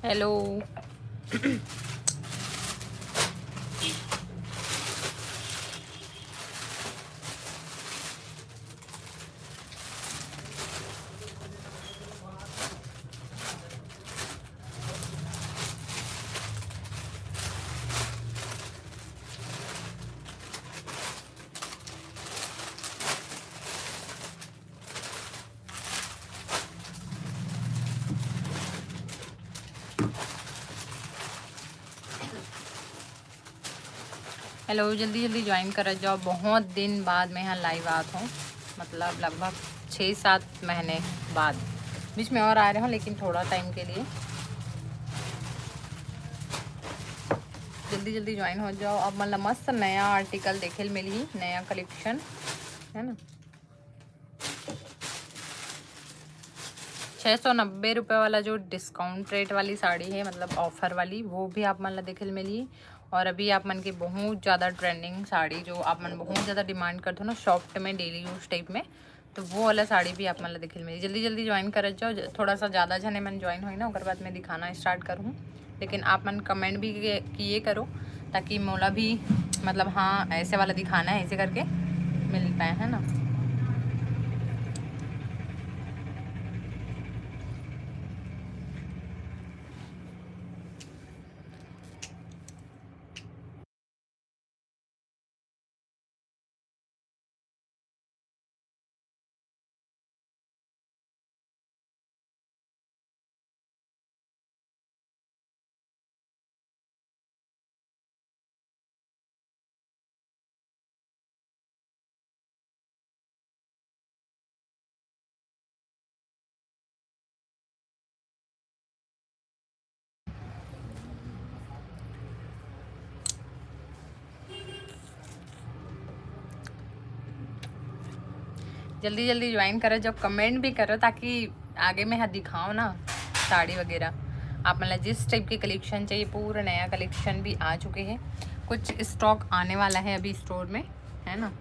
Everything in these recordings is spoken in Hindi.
हेलो। हेलो, जल्दी जल्दी ज्वाइन कर जाओ। बहुत दिन बाद मैं यहाँ लाइव आत हूँ, मतलब लगभग 6-7 महीने बाद। बीच में और आ रहे हो लेकिन थोड़ा टाइम के लिए। जल्दी जल्दी ज्वाइन हो जाओ। अब मतलब मस्त नया आर्टिकल देखे मिली, नया कलेक्शन है ना। 690 वाला जो डिस्काउंट रेट वाली साड़ी है, मतलब ऑफर वाली, वो भी आप मतलब देखे मिली। और अभी आप मन के बहुत ज़्यादा ट्रेंडिंग साड़ी जो आप मन बहुत ज़्यादा डिमांड करते हो ना शॉप्ट में, डेली यूज टाइप में, तो वो वाला साड़ी भी आप मतलब देखे मिली। जल्दी जल्दी ज्वाइन कर जाओ। थोड़ा सा ज़्यादा जने मन ज्वाइन हुई ना, उसके बाद मैं दिखाना स्टार्ट करूँ। लेकिन आप मन कमेंट भी किए करो ताकि मोला भी मतलब हाँ ऐसे वाला दिखाना है, ऐसे करके मिल पाए, है ना। जल्दी जल्दी ज्वाइन करो, जब कमेंट भी करो ताकि आगे में दिखाओ ना साड़ी वगैरह। आप मतलब जिस टाइप की कलेक्शन चाहिए, पूरा नया कलेक्शन भी आ चुके हैं। कुछ स्टॉक आने वाला है अभी स्टोर में, है ना।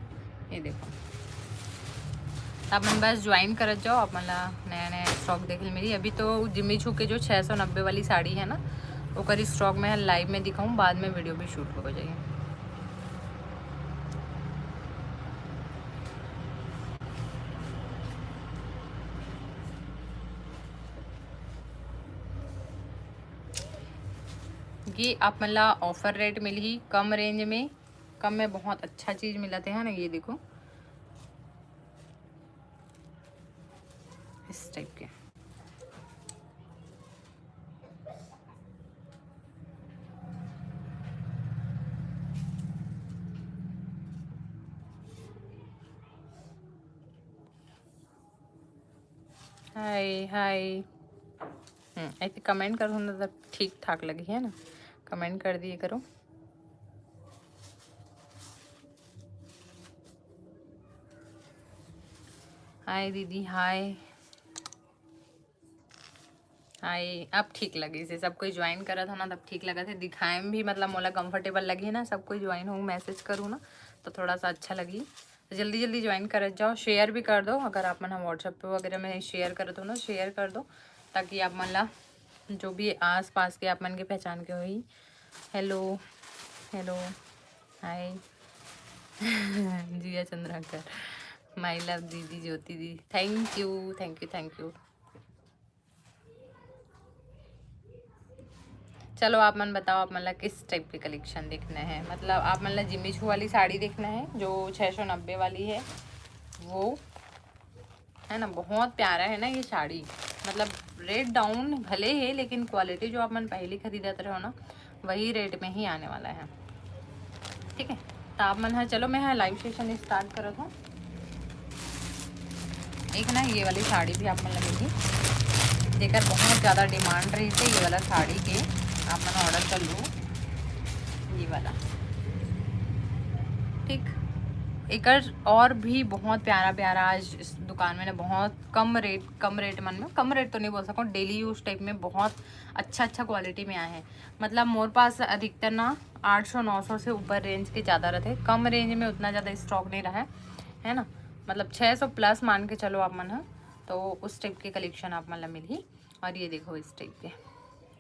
ये देखो, आप मन बस ज्वाइन कर जाओ। आप मतलब नया नया स्टॉक देख ले मेरी। अभी तो जिम्मी छू के जो 690 वाली साड़ी है ना, वो करी स्टॉक में लाइव में दिखाऊँ, बाद में वीडियो भी शूट हो जाइए। ये आप मतलब ऑफर रेट मिली ही, कम रेंज में, कम में बहुत अच्छा चीज़ मिलाते हैं ना। ये देखो इस टाइप के। हाय हाय। ऐसे कमेंट करो ना, तब ठीक ठाक लगी है ना। कमेंट कर दिए करो। हाय दीदी, हाय हाय। अब ठीक लगी से सब कोई ज्वाइन करा था ना, तब ठीक लगा था। दिखाए में भी मतलब मोला कंफर्टेबल लगी है ना। सब कोई ज्वाइन हो, मैसेज करूँ ना तो थोड़ा सा अच्छा लगी। तो जल्दी जल्दी ज्वाइन कर जाओ। शेयर भी कर दो, अगर आप मन व्हाट्सएप पे वगैरह में शेयर कर दो ना, शेयर कर दो ताकि आप मतलब जो भी आस पास के आप मन के पहचान के हुई। Hello hello, hi Jiya Chandrakar, my love दीदी, ज्योति दीदी, thank you thank you thank you. चलो आप मन बताओ, आप मतलब किस टाइप के कलेक्शन देखना है। मतलब आप मतलब जिमी छू वाली साड़ी देखना है जो 690 वाली है, वो है ना, बहुत प्यारा है ना ये साड़ी। मतलब रेट डाउन भले है, लेकिन क्वालिटी जो आप मन पहले खरीदते रहो ना, वही रेट में ही आने वाला है। ठीक है, तो आप मन है, चलो मैं है लाइव सेशन स्टार्ट करत हूँ। एक ना ये वाली साड़ी भी आप मन लगेगी, जेकर बहुत ज़्यादा डिमांड रही थे ये वाला साड़ी के, आप मन ऑर्डर कर लो ये वाला। ठीक, एक और भी बहुत प्यारा प्यारा आज इस दुकान में ना बहुत कम रेट मन में, कम रेट तो नहीं बोल सकूँ, डेली यूज टाइप में बहुत अच्छा क्वालिटी में आए हैं। मतलब मोरे पास अधिकतर ना 800-900 से ऊपर रेंज के ज़्यादा रहते, कम रेंज में उतना ज़्यादा स्टॉक नहीं रहा है ना। मतलब 600 प्लस मान के चलो आप मन है, तो उस टाइप के कलेक्शन आप मतलब मिली। और ये देखो इस टाइप के।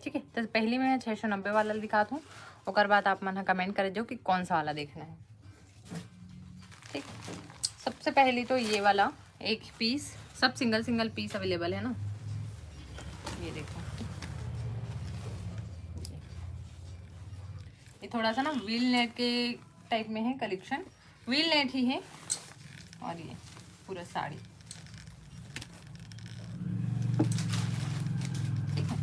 ठीक है, तो पहले मैं 690 वाला दिखाता हूँ, और बाद आप मन कमेंट कर दो कि कौन सा वाला देखना है। ठीक, सबसे पहले तो ये वाला एक पीस, सब सिंगल पीस अवेलेबल है ना। ये देखो, ये थोड़ा सा ना व्हील नेट के टाइप में है कलेक्शन, व्हील नेट ही है। और ये पूरा साड़ी, ठीक है।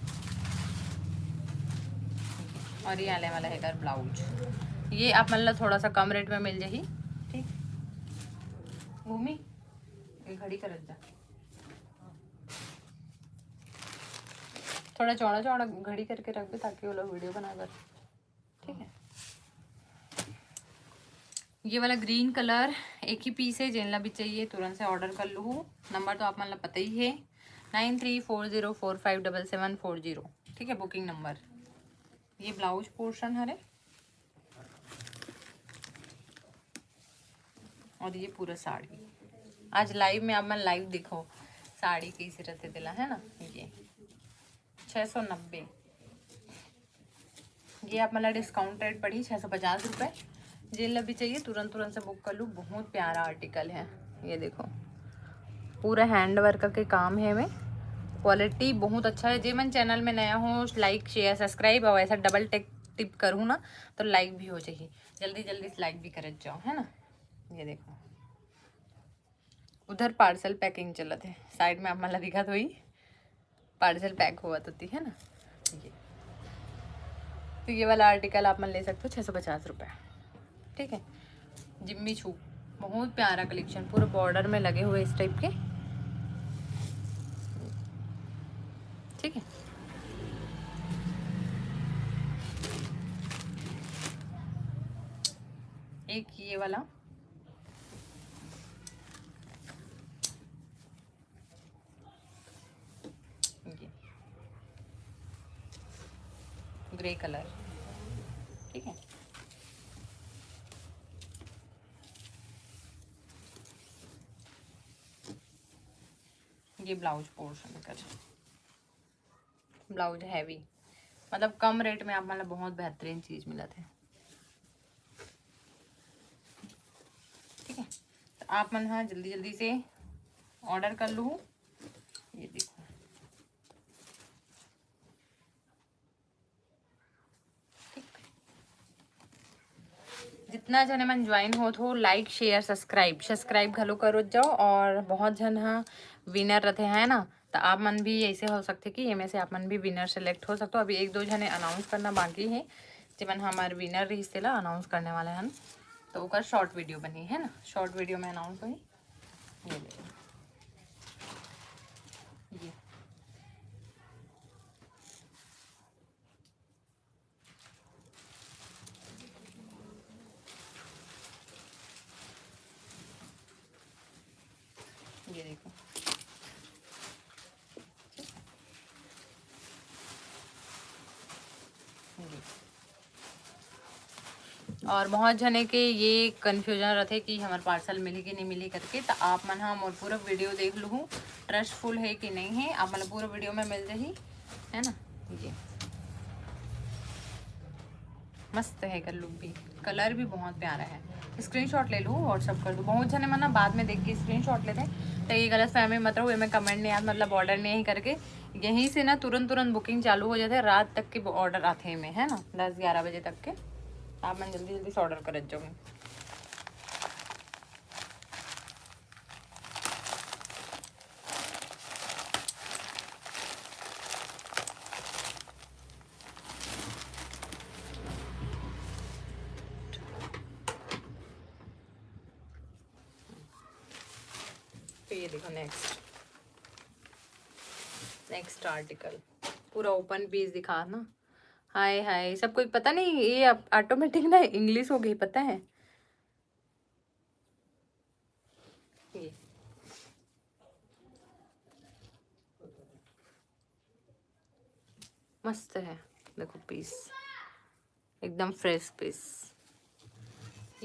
और ये आने वाला है ब्लाउज, ये आप मतलब थोड़ा सा कम रेट में मिल जाएगी। ठीक, भूमि घड़ी कर जा, थोड़ा चौड़ा चौड़ा घड़ी करके रख दे ताकि वो लोग वीडियो बना कर। ठीक है, ये वाला ग्रीन कलर एक ही पीस है, जिनला भी चाहिए तुरंत से ऑर्डर कर लो। नंबर तो आप मतलब पता ही है, 9340457740। ठीक है, बुकिंग नंबर। ये ब्लाउज पोर्शन है, और ये पूरा साड़ी। आज लाइव में आप मन लाइव दिखो साड़ी कैसी रहते दिला है ना। ये 690, ये आप मतलब डिस्काउंट रेट पड़ी 650 रुपये। जिन भी चाहिए तुरंत से बुक कर लूँ, बहुत प्यारा आर्टिकल है। ये देखो पूरा हैंड वर्क के काम है, में क्वालिटी बहुत अच्छा है। जे मन चैनल में नया हो, लाइक शेयर सब्सक्राइब और ऐसा डबल टिप करूँ ना तो लाइक भी हो जाएगी, जल्दी से लाइक भी कर जाओ है ना। ये देखो उधर पार्सल पैकिंग चलत है, साइड में आप मतलब दिखा तो ही पार्सल पैक हुआ तो है ना। तो ये वाला आर्टिकल आप मन ले सकते हो 650 रुपये। ठीक है, जिम्मी छू बहुत प्यारा कलेक्शन, पूरे बॉर्डर में लगे हुए इस टाइप के। ठीक है, एक ये वाला, ये ग्रे कलर। ठीक है, ये ब्लाउज पोर्शन का, ब्लाउज हैवी, मतलब कम रेट में आप मतलब बहुत बेहतरीन चीज़ मिला थे। ठीक है, तो आप मन हाँ जल्दी से ऑर्डर कर लूँ। ये देखो जितना जन मन ज्वाइन हो तो लाइक शेयर सब्सक्राइब घलो करो जाओ। और बहुत जन हाँ विनर रहते हैं ना, तो आप मन भी ऐसे हो सकते कि इनमें से आप मन भी विनर सेलेक्ट हो सकते हो। अभी 1-2 जने अनाउंस करना बाकी है, जिमन हमारे विनर रही से अनाउंस करने वाले हैं, तो ओकर शॉर्ट वीडियो बनी है ना, शॉर्ट वीडियो में अनाउंस हुई। ये देखो ये देखो और बहुत जने के ये कन्फ्यूजन रहते कि हमारे पार्सल मिली कि नहीं मिली करके, तो आप मन हाँ मोर पूरा वीडियो देख लूँ ट्रस्टफुल है कि नहीं है, आप मतलब पूरा वीडियो में मिल जाही है ना। ये मस्त है कर लुक भी, कलर भी बहुत प्यारा है। स्क्रीनशॉट ले लूँ, व्हाट्सअप कर दूँ। बहुत जने मना बाद में देख के स्क्रीनशॉट लेते हैं, तो ये गलत फहमी मतलब हुए में कमेंट नहीं आता, मतलब ऑर्डर नहीं करके यहीं से ना तुरंत बुकिंग चालू हो जाते हैं, रात तक के ऑर्डर आते हैं में, है ना, 10-11 बजे तक के। आप मैं जल्दी जल्दी से ऑर्डर कर जाऊँगी। तो ये देखो नेक्स्ट आर्टिकल पूरा ओपन पीस दिखा ना। हाय हाय, सब कोई पता नहीं ये ऑटोमेटिक ना इंग्लिश हो गई, पता है ये। मस्त है, देखो पीस एकदम फ्रेश पीस।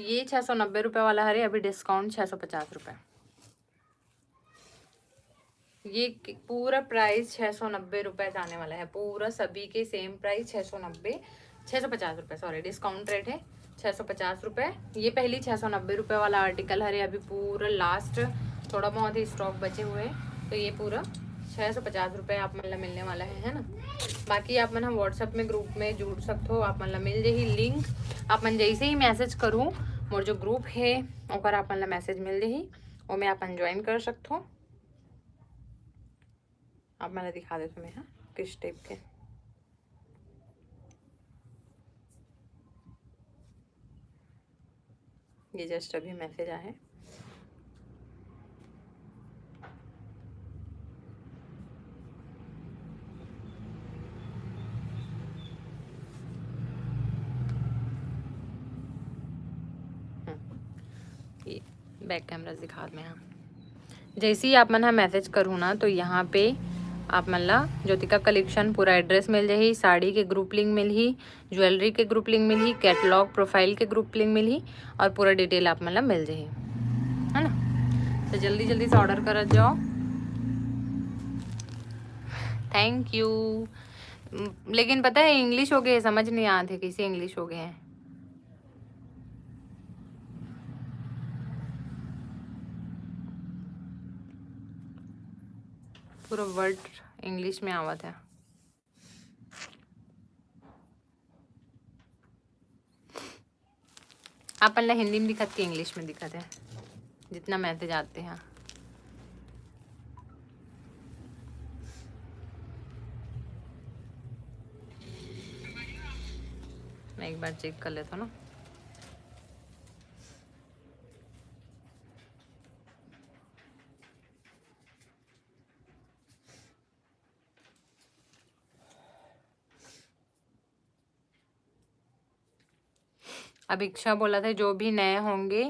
ये 690 रुपये वाला है, अभी डिस्काउंट 650 रुपये। ये पूरा प्राइस 690 रुपये जाने वाला है, पूरा सभी के सेम प्राइस 650 रुपये, सॉरी डिस्काउंट रेट है 650 रुपये। ये पहली 690 रुपये वाला आर्टिकल है, अभी पूरा लास्ट थोड़ा बहुत ही स्टॉक बचे हुए हैं, तो ये पूरा 650 रुपये आप मतलब मिलने वाला है ना। बाकी आप मन हम व्हाट्सएप में ग्रुप में जुड़ सकते हो, आप मतलब मिल जाही लिंक, आप मन जैसे ही मैसेज करूँ मोर जो ग्रुप है ओकर आप मतलब मैसेज मिल जाही, वो में आप ज्वाइन कर सकते हो। अब मैंने दिखा दे तुम्हें, हाँ किस टाइप के। ये जस्ट अभी मैसेज आया है। ये बैक कैमरा दिखा में, हाँ जैसे ही आप मन मैसेज करूँ ना, तो यहाँ पे आप मन ला ज्योतिका कलेक्शन पूरा एड्रेस मिल जाही, साड़ी के ग्रुप लिंक मिल ही, ज्वेलरी के ग्रुप लिंक मिल ही, कैटलॉग प्रोफाइल के ग्रुप लिंक मिल ही, और पूरा डिटेल आप मन ला मिल जाही, है ना। तो जल्दी जल्दी से ऑर्डर कर जाओ। Thank you. लेकिन पता है इंग्लिश हो गए, समझ नहीं आते कैसे इंग्लिश हो गए हैं। पूरा वर्ड इंग्लिश में आवत है। आप पहले हिंदी में दिखत के इंग्लिश में दिखत है, जितना मैसेज आते हैं। मैं एक बार चेक कर लेता हूँ ना। अभिक्षा बोला था जो भी नए होंगे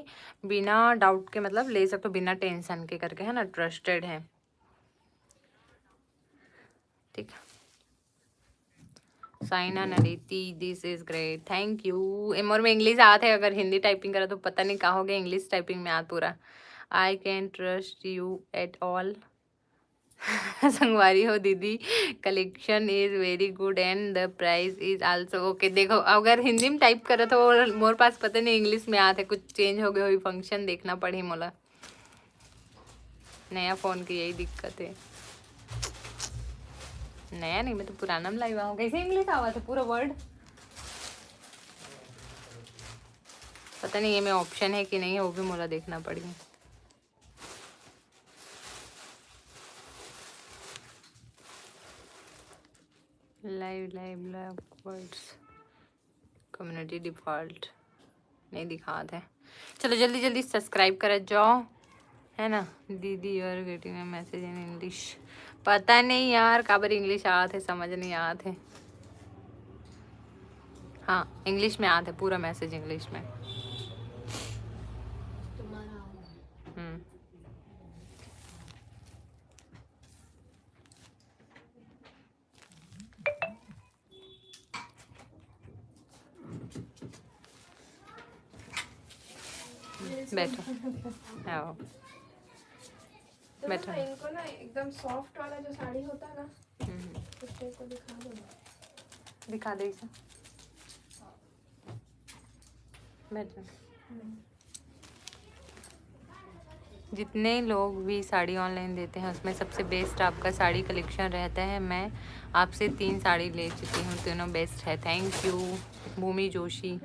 बिना डाउट के मतलब ले सकते हो, बिना टेंशन के करके, है ना, ट्रस्टेड है, ठीक है। Saina Nariti, this is great, thank you. एमोर में इंग्लिश आते है, अगर हिंदी टाइपिंग करा तो पता नहीं कहा होगा, इंग्लिश टाइपिंग में आता पूरा। I can trust you at all. संगवारी हो दीदी, collection is very good and the price is also okay. देखो अगर हिंदी में टाइप करे तो मोर पास पता नहीं इंग्लिश में आते, कुछ चेंज हो गए हुई फंक्शन देखना पड़ी मोला, नया फोन की यही दिक्कत है। नया नहीं, मैं तो पुराना में लाई हुआ हूँ, कैसे इंग्लिश आवा था पूरा वर्ड, पता नहीं ये में ऑप्शन है कि नहीं है, वो भी मोला देखना पड़ेगा। लाइव वर्ड्स कम्युनिटी डिफॉल्ट नहीं दिखाते। चलो जल्दी जल्दी सब्सक्राइब कर जाओ, है ना। दीदी और गेटिंग मैसेज इन इंग्लिश, पता नहीं यार काबर इंग्लिश आते, समझ नहीं आते। हाँ इंग्लिश में आते, पूरा मैसेज इंग्लिश में। बैठो, आओ बैठो। इनको ना एकदम सॉफ्ट वाला जो साड़ी होता है ना, उस टाइप को दिखा दो, दिखा दे इसे। बैठ जा। जितने लोग भी साड़ी ऑनलाइन देते हैं उसमें सबसे बेस्ट आपका साड़ी कलेक्शन रहता है। मैं आपसे 3 साड़ी ले चुकी हूँ, तीनों बेस्ट है। Thank you Bhumi Joshi.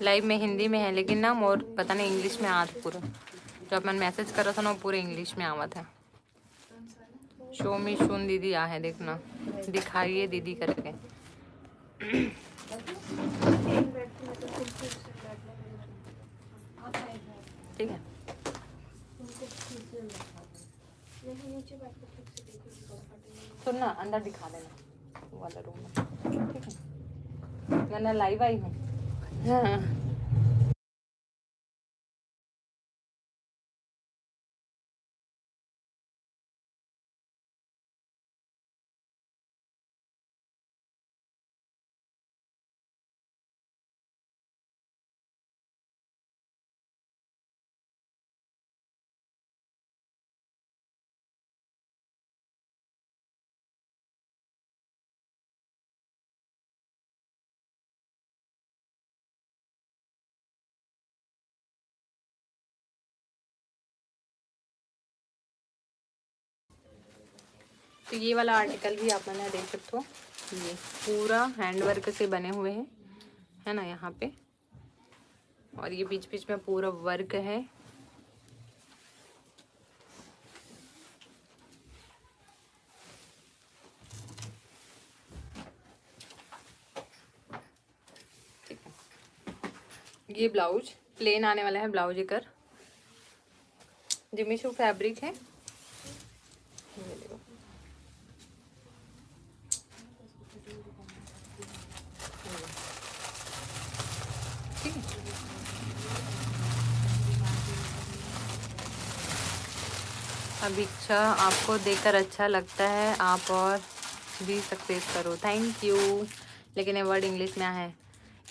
Live में हिंदी में है लेकिन ना मोर पता नहीं इंग्लिश में आ था पूरा। जो अपन मैसेज कर रहा था ना वो पूरे इंग्लिश में आवा था। शो मी शून दीदी आ है, देखना दिखाइए दीदी करके। ठीक है सुनना, अंदर दिखा देना वो वाला रूम में, ठीक है। मैं लाइव आई हूँ। हाँ। तो ये वाला आर्टिकल भी आप मैंने देख सकते हो, ये पूरा हैंडवर्क से बने हुए हैं, है ना यहाँ पे। और ये बीच बीच में पूरा वर्क है। ठीक है, ये ब्लाउज प्लेन आने वाला है। ब्लाउज कर जिमी शू फैब्रिक है। ये देखो ठीक है। अभिक्षा आपको देखकर अच्छा लगता है, आप और भी सक्सेस करो। Thank you. लेकिन ये वर्ड इंग्लिश में है।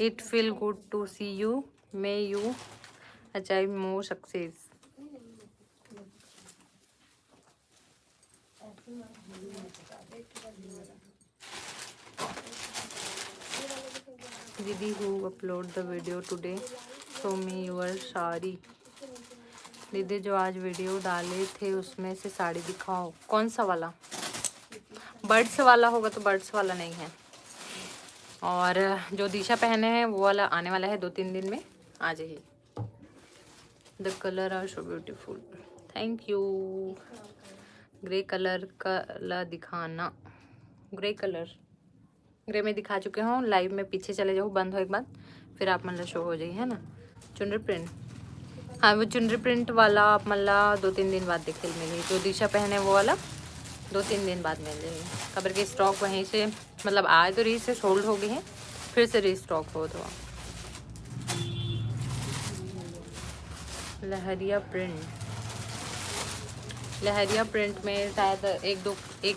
It feel good to see you, may you achieve more success. दीदी who upload the video today show me your sari. दीदी जो आज वीडियो डाले थे उसमें से साड़ी दिखाओ। कौन सा वाला? बर्ड्स वाला होगा तो बर्ड्स वाला नहीं है। और जो दिशा पहने हैं वो वाला आने वाला है 2-3 दिन में, आ जाइए। The colour are so beautiful. Thank you. Grey colour का दिखाना। ग्रे कलर ग्रे में दिखा चुके हूँ लाइव में। पीछे चले जाओ, बंद हो एक बार, फिर आप मतलब शो हो जाइए, है ना। चुनरी प्रिंट, हाँ वो चुनरी प्रिंट वाला आप मतलब 2-3 दिन बाद देखे मिलेगी। जो दिशा पहने वो वाला 2-3 दिन बाद मिल जाएगी। खबर के स्टॉक वहीं से मतलब आए तो री से सोल्ड हो गई है, फिर से रीस्टॉक हो तो। लहरिया प्रिंट, लहरिया प्रिंट में शायद एक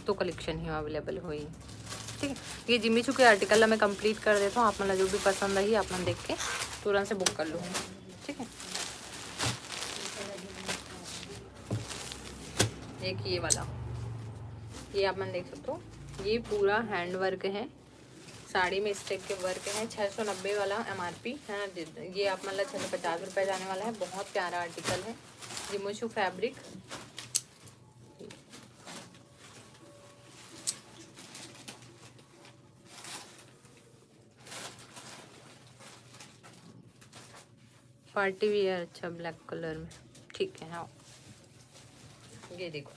दो कलेक्शन ही अवेलेबल हुई। ठीक है, ये जिमी चू के आर्टिकल मैं कंप्लीट कर देता हूँ। आप मतलब जो भी पसंद आई आप मन देख के तुरंत से बुक कर लो, ठीक है। एक ये वाला, ये आप मन देख सकते हो, ये पूरा हैंड वर्क है। साड़ी में इस टाइप के वर्क है। 690 वाला MRP है ना। ये आप मतलब 650 रुपये जाने वाला है। बहुत प्यारा आर्टिकल है। जिमोशू फैब्रिक, पार्टी वियर, अच्छा ब्लैक कलर में, ठीक है। हाँ ये देखो,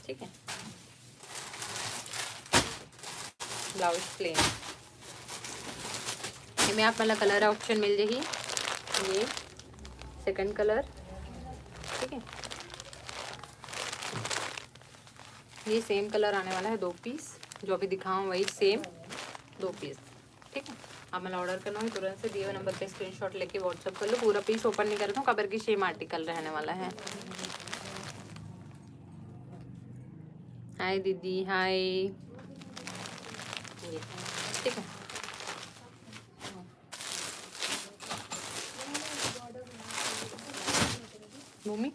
ठीक है। ब्लाउज प्लेन, इसमें आप मतलब कलर ऑप्शन मिल जाएगी। ये सेकंड कलर, ठीक है। ये सेम कलर आने वाला है 2 पीस, जो अभी दिखाऊँ वही सेम 2 पीस, ठीक है। आप मतलब ऑर्डर करना हो तुरंत से दिए हुए नंबर पे स्क्रीनशॉट लेके व्हाट्सअप कर लो। पूरा पीस ओपन नहीं करता हूँ, कबर की सेम आर्टिकल रहने वाला है। हाय दीदी, हाय, ठीक है। भूमि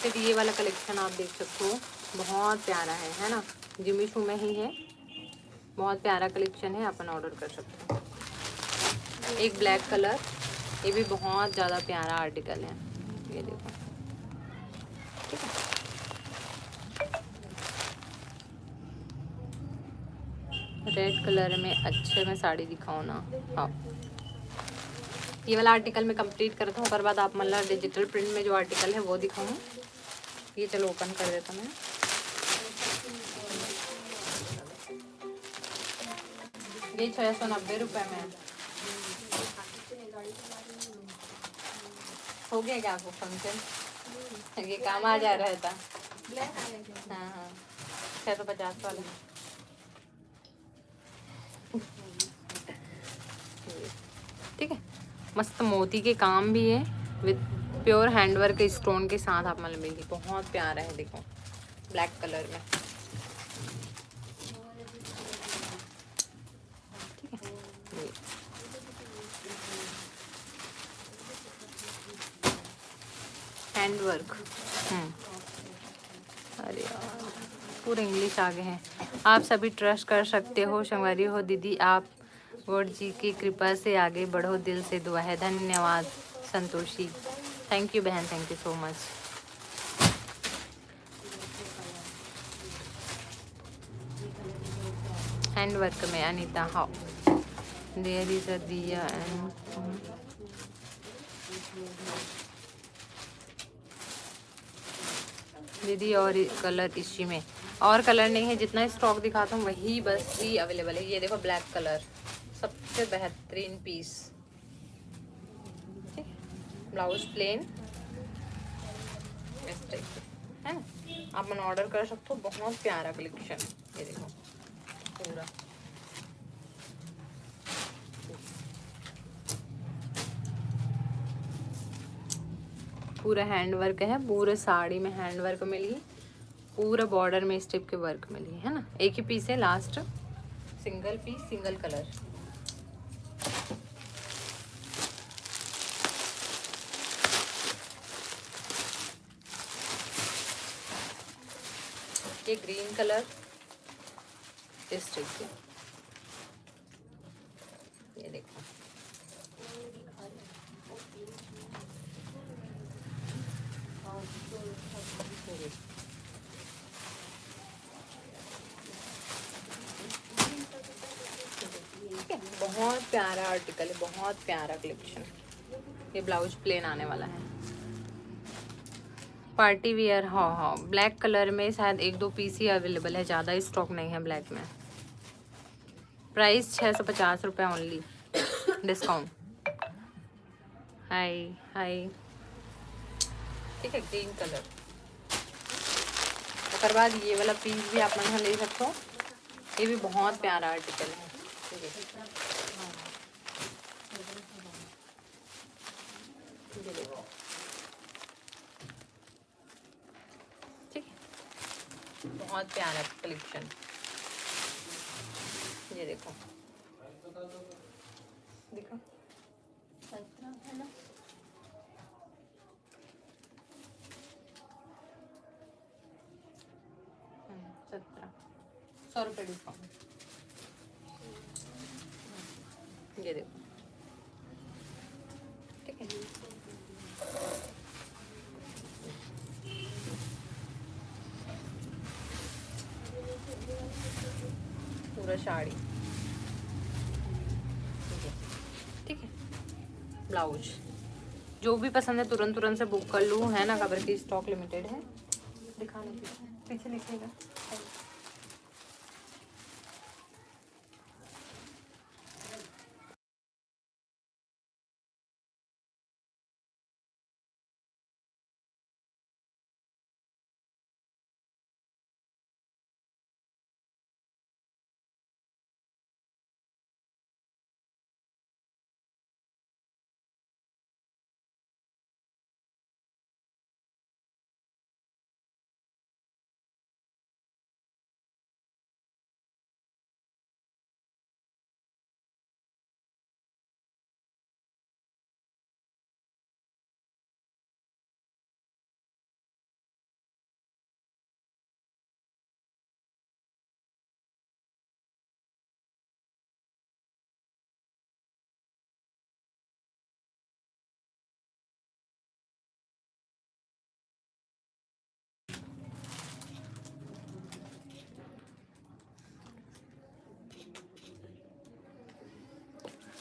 फिर ये वाला कलेक्शन आप देख सकते हो, बहुत प्यारा है ना, जिमी चू में ही है, बहुत प्यारा कलेक्शन है, अपन ऑर्डर कर सकते हो। एक ब्लैक कलर, ये भी बहुत ज़्यादा प्यारा आर्टिकल है, ये देखो, ठीक है। रेड कलर में अच्छे में साड़ी दिखाओ ना। हाँ, ये वाला आर्टिकल मैं कंप्लीट करता हूँ, उसके बाद आप मतलब डिजिटल प्रिंट में जो आर्टिकल है वो दिखाऊँ। ये चलो ओपन कर देता मैं। ये 690 रुपये में हो गया क्या आपको फंक्शन? ये काम आ जा रहा था। हाँ हाँ, 650 वाला। ठीक है, मस्त मोती के काम भी है विद प्योर हैंडवर्क स्टोन के साथ आप मतलब मिली, बहुत प्यारा है, देखो ब्लैक कलर में, ठीक है। ये हैंडवर्क, अरे यार पूरे इंग्लिश आ गए हैं। आप सभी ट्रस्ट कर सकते हो, संगवारी हो दीदी, आप गॉड जी की कृपा से आगे बढ़ो, दिल से दुआ है। धन्यवाद संतोषी, थैंक यू बहन, thank you so much. Handwork में Anita, how there is a diya and दीदी, और कलर इसी में और कलर नहीं है, जितना स्टॉक दिखाता हूँ वही बस ही अवेलेबल है। ये देखो ब्लैक कलर, सबसे बेहतरीन पीस, ठीक, ब्लाउज प्लेन इस टाइप के है ना, आप मन ऑर्डर कर सकते हो, बहुत प्यारा कलेक्शन। ये देखो पूरा पूरा हैंड वर्क है, पूरे साड़ी में हैंड वर्क मिली, पूरा बॉर्डर में इस टाइप के वर्क मिली है ना। एक ही पीस है last, single piece single colour. ये ग्रीन कलर इस टाइप के, ये देखो बहुत प्यारा आर्टिकल है, बहुत प्यारा कलेक्शन। ये ब्लाउज प्लेन आने वाला है, पार्टी वियर। हाँ हाँ, ब्लैक कलर में शायद एक दो पीस ही अवेलेबल है, ज़्यादा स्टॉक नहीं है ब्लैक में। प्राइस 650 रुपये ओनली, डिस्काउंट। हाय हाय, ठीक है, ग्रीन कलर। उसके बाद ये वाला पीस भी आप यहाँ ले सकते हो, ये भी बहुत प्यारा आर्टिकल है, ठीक है। ये देखो, ठीक है, बहुत प्यारा कलेक्शन। ये देखो, देखो 100 रुपये डिस्काउंट। ये देखो, ठीक है, पूरा साड़ी, ठीक है। ब्लाउज जो भी पसंद है तुरंत तुरंत से बुक कर लूँ, है ना, खबर की स्टॉक लिमिटेड है। दिखाने पीछे लिखेगा।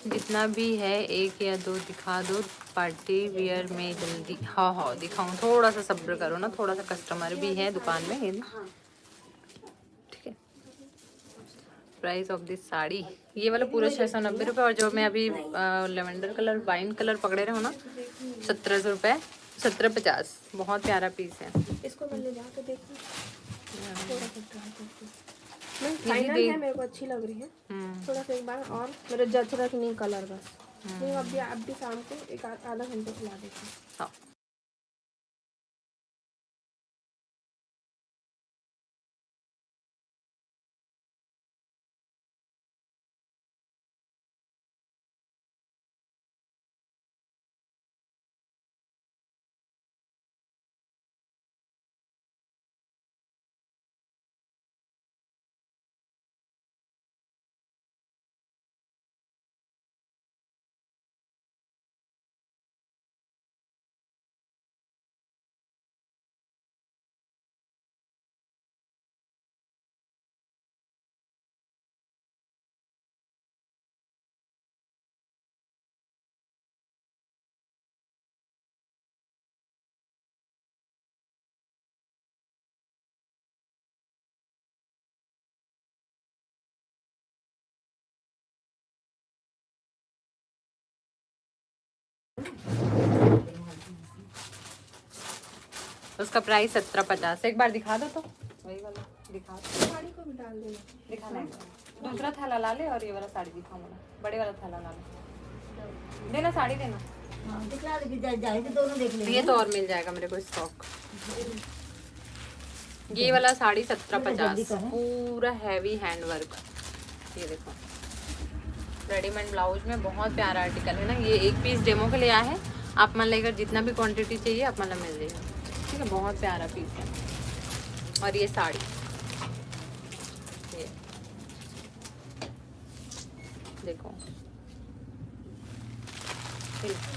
जितना भी है एक या दो दिखा दो पार्टी वियर में जल्दी। हाँ हाँ दिखाऊं, थोड़ा सा सब्र करो ना, थोड़ा सा कस्टमर भी है दुकान में। ये ठीक है। प्राइस ऑफ दिस साड़ी ये वाला पूरा 690 रुपये, और जो मैं अभी लेवेंडर कलर वाइन कलर पकड़े रहे हो ना 1700 रुपये, 1750। बहुत प्यारा पीस है। इसको मैं ले जाके देखूं, थोड़ा सा ट्राई करती हूँ। नहीं ये भी फाइनल देख- है, मेरे को अच्छी लग रही है। थोड़ा सा एक बार और मेरे जच रहा कि नहीं कलर बस। नहीं अब भी शाम को एक आधा घंटे खिला देती हूँ। हाँ उसका प्राइस 1750। एक बार दिखा दो तो, वही वाला दिखा दो। साड़ी को भी डाल देना। दिखाना है दूसरा थैला ला ले, और ये वाला साड़ी दिखाओ मुझे, बड़े वाला थैला ला ले। देना साड़ी देना, दिखला दे, जाए दोनों देख ले। ये तो और मिल जाएगा मेरे को स्टॉक। ये वाला साड़ी 1750, पूरा हैवी हैंड वर्क। ये देखो रेडीमेड ब्लाउज में बहुत प्यारा आर्टिकल है ना। ये एक पीस डेमो के लिए आया है, आप मान लेकर जितना भी क्वांटिटी चाहिए आप मतलब मिल जाएगा। ठीक है, बहुत प्यारा पीस है। और ये साड़ी ये देखो,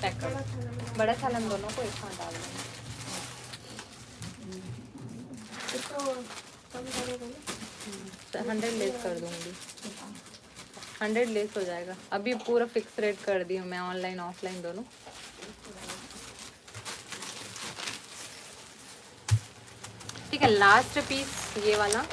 पैक कर, बड़ा थाला हम दोनों को एक साथ डाल देंगे। इसको कम करेगा ना? 100 लेस कर दूंगी, 100 लेस हो जाएगा। अभी पूरा फिक्स रेट कर दी हूँ मैं, ऑनलाइन ऑफलाइन दोनों। ठीक है, लास्ट पीस ये वाला।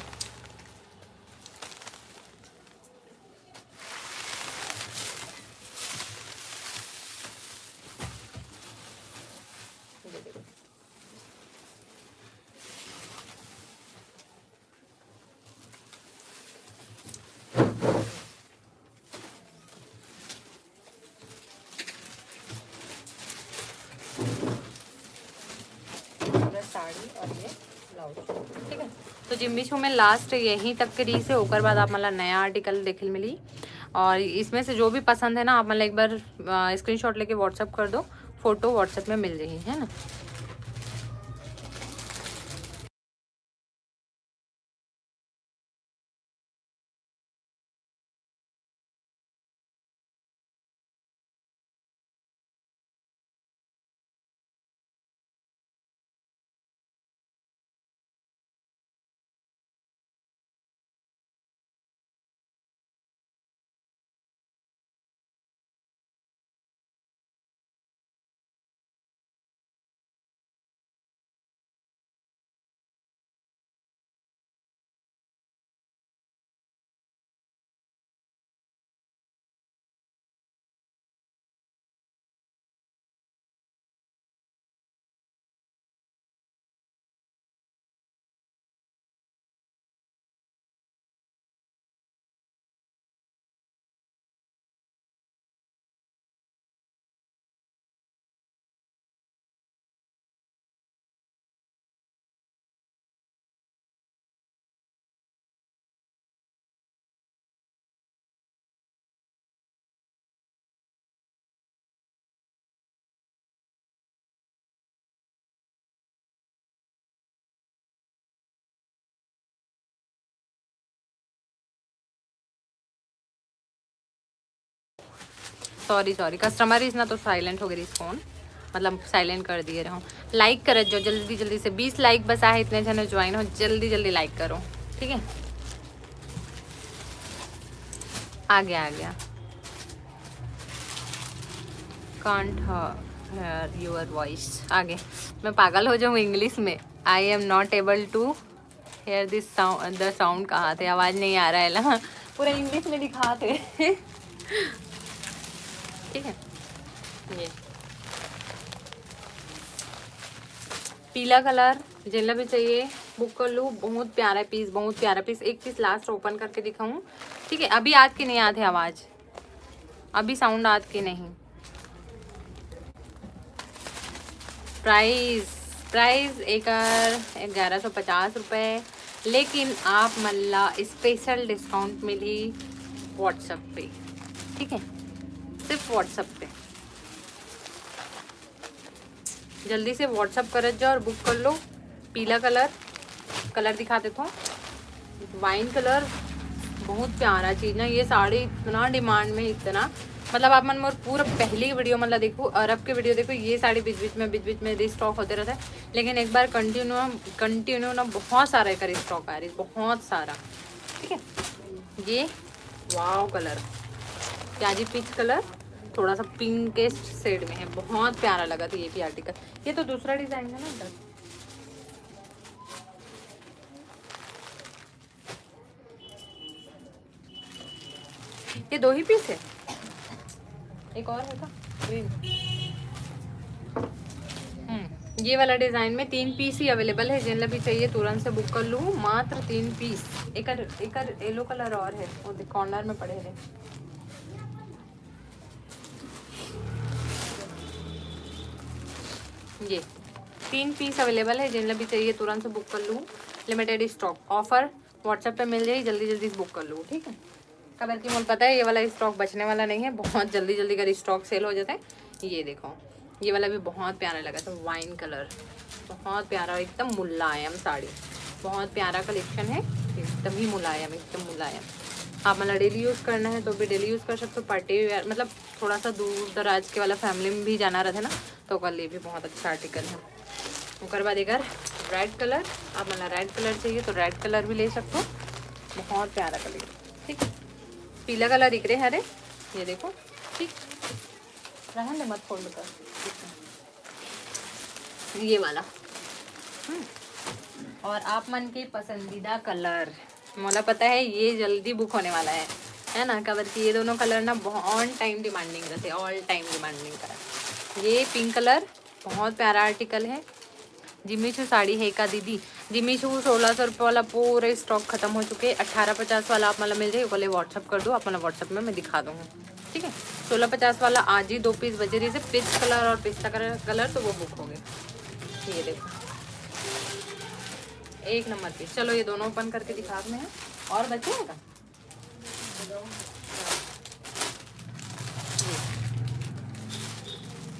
साड़ी और ये ब्लाउज। ठीक है, तो जिम्मी छू में लास्ट यहीं तक करी से होकर बाद आप मतलब नया आर्टिकल देखे मिली। और इसमें से जो भी पसंद है ना आप मतलब एक बार स्क्रीनशॉट लेके व्हाट्सअप कर दो, फोटो व्हाट्सएप में मिल रही है ना। सॉरी कस्टमर इज ना तो साइलेंट हो गई फोन, मतलब साइलेंट कर दिए रहो। लाइक कर जो जल्दी जल्दी से 20 लाइक बस आए, इतने जने ज्वाइन हो, जल्दी जल्दी लाइक करो। ठीक है, आ गया कांट हेयर योर वॉइस। आगे मैं पागल हो जाऊँ इंग्लिश में। I am not able to hear this sound, the sound कहाँ थे, आवाज़ नहीं आ रहा है ना, पूरा इंग्लिश में दिखाते। ठीक है, ये पीला कलर जिला भी चाहिए बुक कर लूँ। बहुत प्यारा पीस, बहुत प्यारा पीस। एक पीस लास्ट ओपन करके दिखाऊं, ठीक है। अभी आज की नहीं आते आवाज़, अभी साउंड आज की नहीं। प्राइस 1150 रुपये, लेकिन आप मल्ला स्पेशल डिस्काउंट मिली व्हाट्सएप पे, ठीक है, सिर्फ व्हाट्सएप पे। जल्दी से व्हाट्सएप कर जाओ और बुक कर लो। पीला कलर दिखा देता हूँ, वाइन कलर, बहुत प्यारा चीज़ ना। ये साड़ी इतना डिमांड में, इतना मतलब आप मन मोर पूरा पहली वीडियो मतलब देखो, अरब के वीडियो देखो, ये साड़ी बीच बीच में रिस्टॉक होते रहता है, लेकिन एक बार कंटिन्यू ना बहुत सारा एक स्टॉक आ रही है, बहुत सारा, ठीक है। ये वाव कलर, प्याजी पीच कलर, थोड़ा सा पिंकेस्ट शेड में है, बहुत प्यारा लगा था ये भी आर्टिकल। ये तो दूसरा डिजाइन है ना इधर। ये 2 ही पीस है, एक और है का ग्रीन। ये वाला डिजाइन में 3 पीस ही अवेलेबल है, जिन भी चाहिए तुरंत से बुक कर लूँ। मात्र 3 पीस। एक येलो कलर और है, वो कॉर्नर में पड़े हैं। ये 3 पीस अवेलेबल है, जिन भी चाहिए तुरंत से बुक कर लूँ। लिमिटेड स्टॉक ऑफर व्हाट्सएप पे मिल जाए, जल्दी से बुक कर लूँ, ठीक है। कलर की मुझे पता है ये वाला स्टॉक बचने वाला नहीं है, बहुत जल्दी कर स्टॉक सेल हो जाता है। ये देखो, ये वाला भी बहुत प्यारा लगा था, वाइन कलर, बहुत प्यारा, एकदम मुलायम साड़ी, बहुत प्यारा कलेक्शन है, एकदम ही मुलायम, एकदम मुलायम। आप मतलब डेली यूज़ करना है तो भी डेली यूज़ कर सकते हो, पार्टी वेयर मतलब थोड़ा सा दूर दराज के वाला फैमिली में भी जाना रहता है ना, तो कल ये भी बहुत अच्छा आर्टिकल है। उसके बाद एक रेड कलर, आप मतलब रेड कलर चाहिए तो रेड कलर भी ले सकते हो, बहुत प्यारा कलर, ठीक है। पीला कलर दिख रहे हरे, ये देखो, ठीक, रहने दे मत फोल्ड कर। ये वाला और आप मन के पसंदीदा कलर, मुझे पता है ये जल्दी बुक होने वाला है ना, कवर की ये दोनों कलर ना ऑन टाइम डिमांडिंग रहते, ऑल टाइम डिमांडिंग कलर। ये पिंक कलर बहुत प्यारा आर्टिकल है, जिमीचू साड़ी है का दीदी। जिमीचू 1600 रुपये वाला पूरे स्टॉक खत्म हो चुके हैं। 1850 वाला आप मतलब मिल जाए, बोले व्हाट्सअप कर दो, अपना व्हाट्सअप में मैं दिखा दूँगा, ठीक है। 1650 वाला आज ही 2 पीस बचे रही से, पिच कलर और पिस्ता कलर तो वो बुक हो गए। ये देखो, एक नंबर पीस। चलो ये दोनों ओपन करके दिखा में है, और बचे हैं का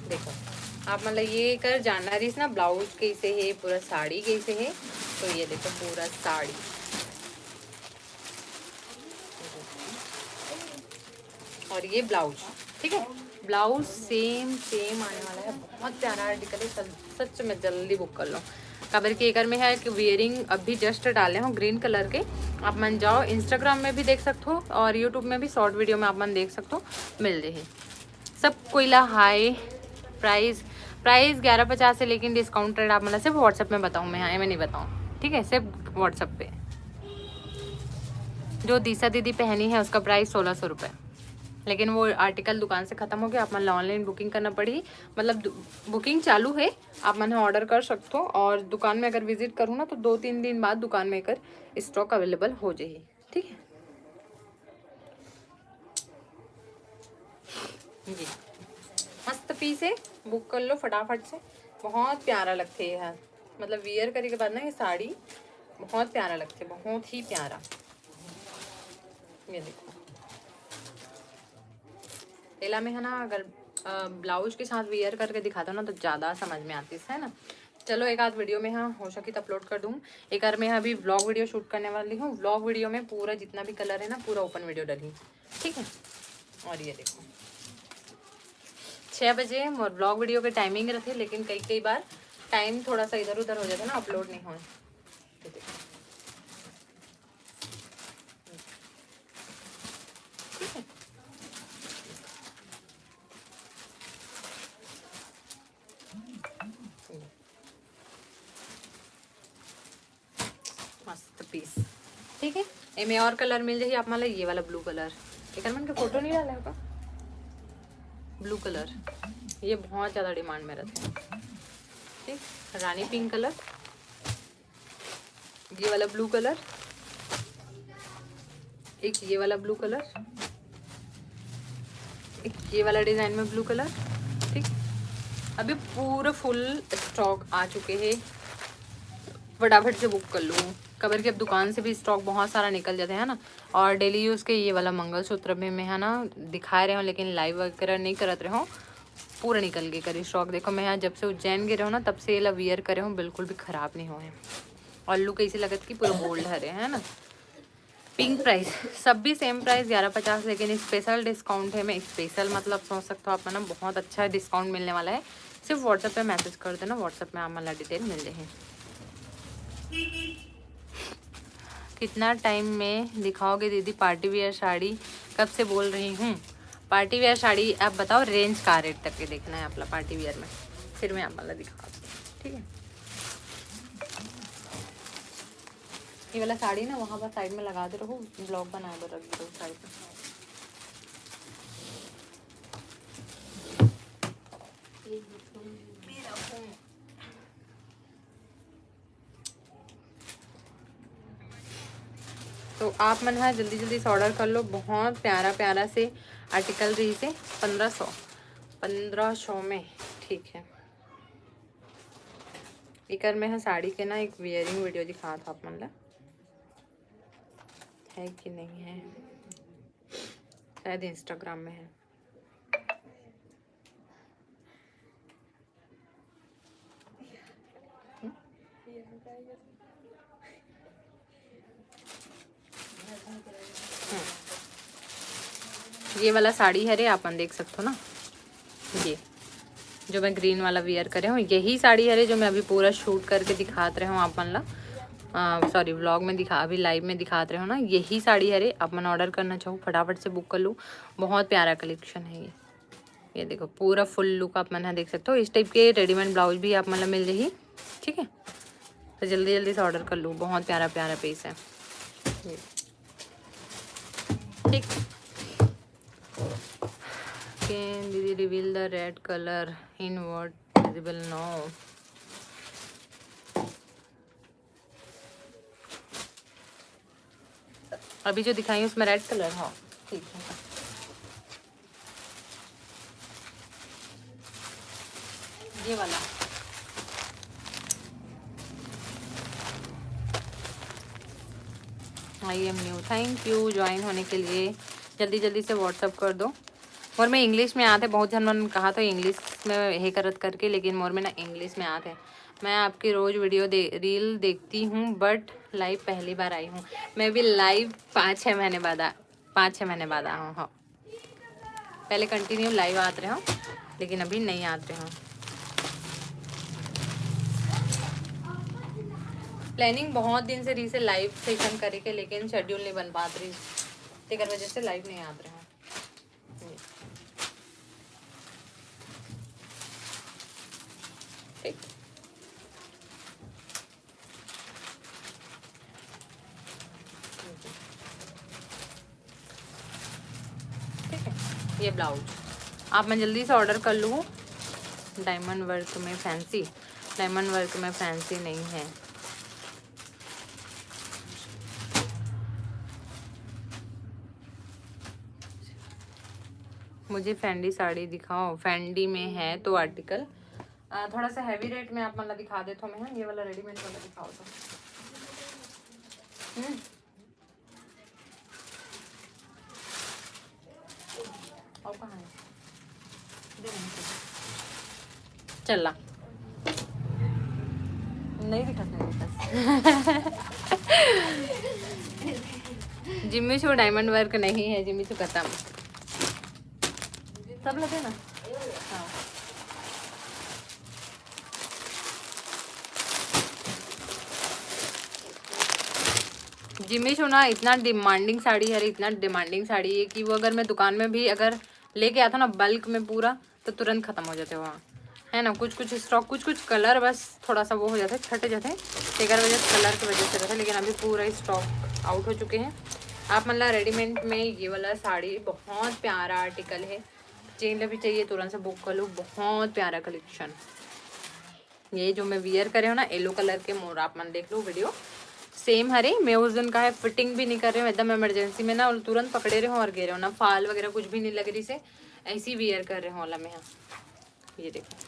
देखो आप मतलब ये कर जानना रही ना ब्लाउज कैसे है, पूरा साड़ी कैसे है, तो ये देखो पूरा साड़ी, और ये ब्लाउज, ठीक है। ब्लाउज सेम आने वाला है, बहुत प्यारा आर्टिकल है, सच में जल्दी बुक कर लो। कबर के एकर में है कि वियरिंग अभी जस्ट डाले हो ग्रीन कलर के, आप मन जाओ इंस्टाग्राम में भी देख सकते हो और यूट्यूब में भी शॉर्ट वीडियो में आप मन देख सकते हो, मिल जाए सब कोयला। हाई प्राइस 1150 है, लेकिन डिस्काउंट रेट आप मतलब सिर्फ व्हाट्सएप में बताऊँ मैं, हाँ मैं नहीं बताऊँ, ठीक है, सिर्फ व्हाट्सएप पे। जो दिशा दीदी पहनी है उसका प्राइस 1600 रुपये, लेकिन वो आर्टिकल दुकान से ख़त्म हो गया, आप मतलब ऑनलाइन बुकिंग करना पड़ी, मतलब बुकिंग चालू है, आप मैंने ऑर्डर कर सकते हो। और दुकान में अगर विजिट करूँ ना तो 2-3 दिन बाद दुकान में एक स्टॉक अवेलेबल हो जाएगी, ठीक है। जी मस्त पीस है, बुक कर लो फटाफट से, बहुत प्यारा लगते है, मतलब वियर करने के बाद ना ये साड़ी बहुत प्यारा लगते, बहुत ही प्यारा। ये देखो तेला में है ना, अगर ब्लाउज के साथ वियर करके दिखाता हूँ ना तो ज़्यादा समझ में आती है ना। चलो एक आध वीडियो में हाँ हो सके तो अपलोड कर दूँ। एक बार मैं अभी व्लॉग वीडियो शूट करने वाली हूँ, व्लॉग वीडियो में पूरा जितना भी कलर है ना पूरा ओपन वीडियो डली, ठीक है। और ये देखो 6 बजे और ब्लॉग वीडियो के टाइमिंग रहती है, लेकिन कई बार टाइम थोड़ा सा इधर उधर हो जाता है ना, अपलोड नहीं हो। मस्त पीस। ठीक है, एमे और कलर मिल जाए आप मतलब ये वाला ब्लू कलर, एक मन के फोटो नहीं डाला होगा, ब्लू कलर ये बहुत ज़्यादा डिमांड में रहता है। ठीक, रानी पिंक कलर, ये वाला ब्लू कलर, एक ये वाला ब्लू कलर, एक ये वाला डिजाइन में ब्लू कलर। ठीक, अभी पूरा फुल स्टॉक आ चुके हैं, फटाफट से बुक कर लो। कबर के अब दुकान से भी स्टॉक बहुत सारा निकल जाते हैं ना। और डेली यूज़ के ये वाला मंगलसूत्र भी मैं है ना दिखा रहे हो, लेकिन लाइव वगैरह नहीं करत रहे हो, पूरा निकल गए करी स्टॉक। देखो मैं यहाँ जब से उज्जैन गिरे हो ना तब से ये वियर करे हो, बिल्कुल भी ख़राब नहीं हुए। और लुक ऐसी लगत कि पूरा गोल्ड हरे है ना। पिंक प्राइस सब भी सेम प्राइस 1150, लेकिन स्पेशल डिस्काउंट है। मैं स्पेशल मतलब सोच सकते हो आप ना, बहुत अच्छा डिस्काउंट मिलने वाला है। सिर्फ व्हाट्सएप पे मैसेज कर देना, व्हाट्सएप में आप मतलब डिटेल मिल जाए। कितना टाइम में दिखाओगे दीदी पार्टी वेयर साड़ी? कब से बोल रही हूँ। पार्टी वेयर साड़ी आप बताओ रेंज का रेट तक के देखना है अपना पार्टी वेयर में, फिर मैं आप मतलब दिखा दूँ। ठीक है, ये वाला साड़ी ना वहाँ पर साइड में लगा दे रहो, ब्लॉग बना दो, रख दो साइड में। तो आप मन है जल्दी जल्दी से ऑर्डर कर लो। बहुत प्यारा प्यारा से आर्टिकल रही से 1500 में। ठीक है, इकर में है साड़ी के ना एक वियरिंग वीडियो दिखा था आप मन ला, है कि नहीं है, शायद इंस्टाग्राम में है। ये वाला साड़ी है रे, आपन देख सकते हो ना, ये जो मैं ग्रीन वाला वियर करे हूँ यही साड़ी है रे, जो मैं अभी पूरा शूट करके दिखाते रहे हूँ आपन ला, सॉरी व्लॉग में दिखा, अभी लाइव में दिखाते रहे हो ना, यही साड़ी है रे। आप मन ऑर्डर करना चाहो फटाफट से बुक कर लो, बहुत प्यारा कलेक्शन है ये देखो पूरा फुल लुक आप मन है देख सकते हो। इस टाइप के रेडीमेड ब्लाउज भी आप मतलब मिल जाएगी। ठीक है, तो जल्दी जल्दी से ऑर्डर कर लो, बहुत प्यारा प्यारा पीस है ये। ठीक, कैन दीदी reveal the red colour in what visible no. अभी जो दिखाई उसमें रेड कलर हो। ठीक है, ये वाला I am new, thank you join होने के लिए। जल्दी जल्दी से व्हाट्सअप कर दो। और मैं इंग्लिश में आते, बहुत जन मन कहा तो इंग्लिश में हे करत करके, लेकिन मोर में ना इंग्लिश में आते। मैं आपकी रोज़ वीडियो रील देखती हूँ, बट लाइव पहली बार आई हूँ। मैं भी लाइव 5-6 महीने बाद आया हूँ। हाँ, पहले कंटिन्यू लाइव आते रहे हूँ, लेकिन अभी नहीं आते रहे हूँ। प्लानिंग बहुत दिन से रही से लाइव सेशन करे के, लेकिन शेड्यूल नहीं बन पात रही, तेकर वजह से लाइव नहीं आते रहे हूँ। ठीक, ठीक है, ये ब्लाउज आप मैं जल्दी से ऑर्डर कर लूँ। डायमंड वर्क में फैंसी, डायमंड वर्क में फैंसी नहीं है। मुझे फैंडी साड़ी दिखाओ। फैंडी में है तो आर्टिकल थोड़ा सा हैवी रेट में आप मतलब दिखा देता हूँ मैं। ये वाला रेडीमेड वाला दिखाओ तो। और कहाँ है? चला नहीं दिखा जिम्मी शो डायमंड वर्क नहीं है, जिम्मी शो खत्म सब लगे ना। हाँ, जिम्मी शो ना इतना डिमांडिंग साड़ी है, इतना डिमांडिंग साड़ी है कि वो अगर मैं दुकान में भी अगर लेके आता ना बल्क में पूरा, तो तुरंत खत्म हो जाते वहाँ है ना। कुछ कुछ स्टॉक, कुछ कुछ कलर बस थोड़ा सा वो हो जाता है, छटे जाते हैं, तेकर वजह से, कलर की वजह से रहता है, लेकिन अभी पूरा स्टॉक आउट हो चुके हैं। आप मतलब रेडीमेड में ये वाला साड़ी बहुत प्यारा आर्टिकल है, जिन भी चाहिए तुरंत से बुक कर लो, बहुत प्यारा कलेक्शन। ये जो मैं वियर करे हूँ ना येलो कलर के मोर, आप मन देख लो वीडियो, सेम हरे मैं उस दिन का है, फिटिंग भी नहीं कर रही हूँ एकदम इमरजेंसी में ना, तुरंत पकड़े रहे हो और गे रहे हो ना, फाल वगैरह कुछ भी नहीं लग रही से, ऐसी वियर कर रहे हो वाला में। ये देखो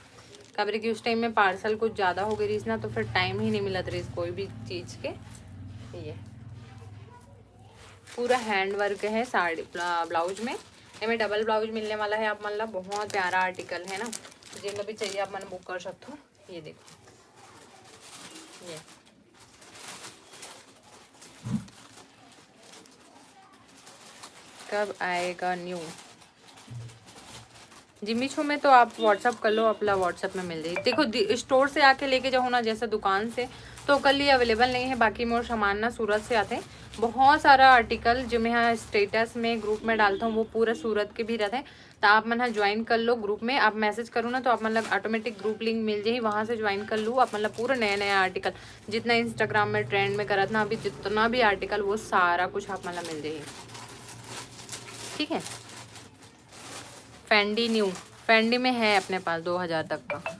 कबर की उस टाइम में पार्सल कुछ ज़्यादा हो गई ना, तो फिर टाइम ही नहीं मिला था कोई भी चीज़ के। ये पूरा हैंड वर्क है साड़ी ब्लाउज में, इसमें डबल ब्लाउज मिलने वाला है। आप मतलब बहुत प्यारा आर्टिकल है ना, जिनको भी चाहिए आप मन बुक कर सकते हो। ये देखो ये कब आएगा न्यू जिमी छू में, तो आप व्हाट्सअप कर लो, अपना व्हाट्सअप में मिल जाएगी। देखो स्टोर से आके लेके जाओ ना, जैसे दुकान से, तो कल ये अवेलेबल नहीं है। बाकी मोर सामान ना सूरत से आते हैं, बहुत सारा आर्टिकल जो मैं यहाँ स्टेटस में ग्रुप में डालता हूँ वो पूरा सूरत के भी रहते हैं। तो आप मन ज्वाइन कर लो ग्रुप में, आप मैसेज करो ना तो आप मतलब ऑटोमेटिक ग्रुप लिंक मिल जाए, वहाँ से ज्वाइन कर लो। आप मतलब पूरा नया नया आर्टिकल जितना इंस्टाग्राम में ट्रेंड में करत ना, अभी जितना भी आर्टिकल वो सारा कुछ आप मतलब मिल जाए, ठीक है। फेंडी न्यू, फेंडी में है अपने पास 2000 तक का।